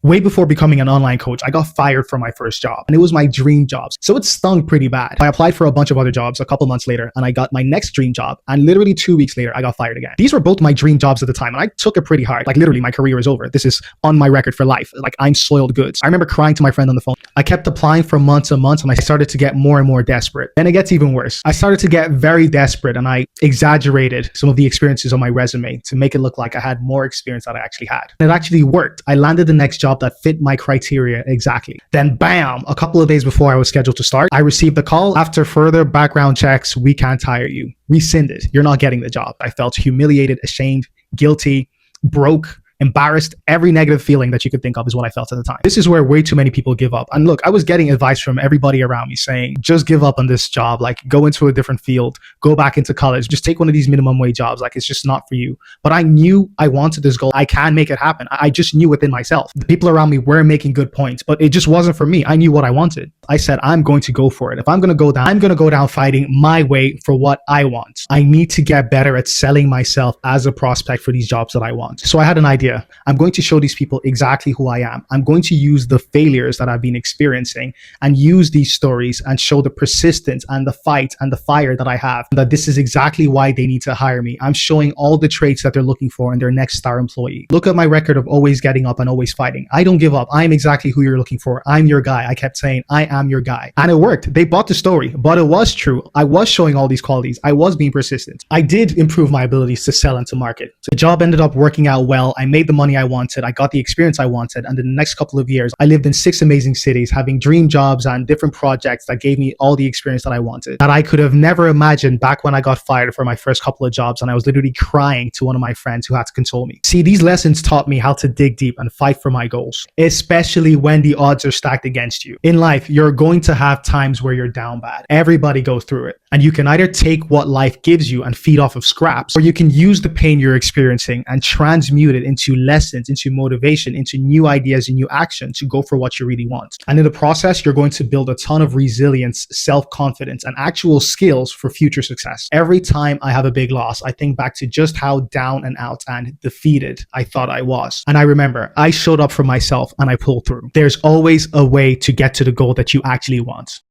Way before becoming an online coach, I got fired from my first job, and it was my dream job. So it stung pretty bad. I applied for a bunch of other jobs a couple months later, and I got my next dream job. And literally 2 weeks later, I got fired again. These were both my dream jobs at the time, and I took it pretty hard. Like literally, my career is over. This is on my record for life. Like I'm soiled goods. I remember crying to my friend on the phone. I kept applying for months and months, and I started to get more and more desperate. Then it gets even worse. I started to get very desperate, and I exaggerated some of the experiences on my resume to make it look like I had more experience than I actually had. And it actually worked. I landed the next job that fit my criteria exactly. Then bam, a couple of days before I was scheduled to start, I received a call. After further background checks, we can't hire you. Rescinded. You're not getting the job. I felt humiliated, ashamed, guilty, broke, embarrassed. Every negative feeling that you could think of is what I felt at the time. This is where way too many people give up. And look, I was getting advice from everybody around me saying, just give up on this job, like go into a different field, go back into college, just take one of these minimum wage jobs. Like it's just not for you. But I knew I wanted this goal. I can make it happen. I just knew within myself. The people around me were making good points, but it just wasn't for me. I knew what I wanted. I said, I'm going to go for it. If I'm going to go down, I'm going to go down fighting my way for what I want. I need to get better at selling myself as a prospect for these jobs that I want. So I had an idea. I'm going to show these people exactly who I am. I'm going to use the failures that I've been experiencing and use these stories and show the persistence and the fight and the fire that I have, that this is exactly why they need to hire me. I'm showing all the traits that they're looking for in their next star employee. Look at my record of always getting up and always fighting. I don't give up. I'm exactly who you're looking for. I'm your guy. I kept saying, I am your guy. And it worked. They bought the story, but it was true. I was showing all these qualities. I was being persistent. I did improve my abilities to sell and to market. So the job ended up working out well. I made the money I wanted. I got the experience I wanted. And in the next couple of years, I lived in 6 amazing cities, having dream jobs and different projects that gave me all the experience that I wanted, that I could have never imagined back when I got fired for my first couple of jobs. And I was literally crying to one of my friends who had to console me. See, these lessons taught me how to dig deep and fight for my goals, especially when the odds are stacked against you. In life, you're going to have times where you're down bad. Everybody goes through it. And you can either take what life gives you and feed off of scraps, or you can use the pain you're experiencing and transmute it into lessons, into motivation, into new ideas and new action to go for what you really want. And in the process, you're going to build a ton of resilience, self-confidence, and actual skills for future success. Every time I have a big loss, I think back to just how down and out and defeated I thought I was. And I remember I showed up for myself and I pulled through. There's always a way to get to the goal that you actually want.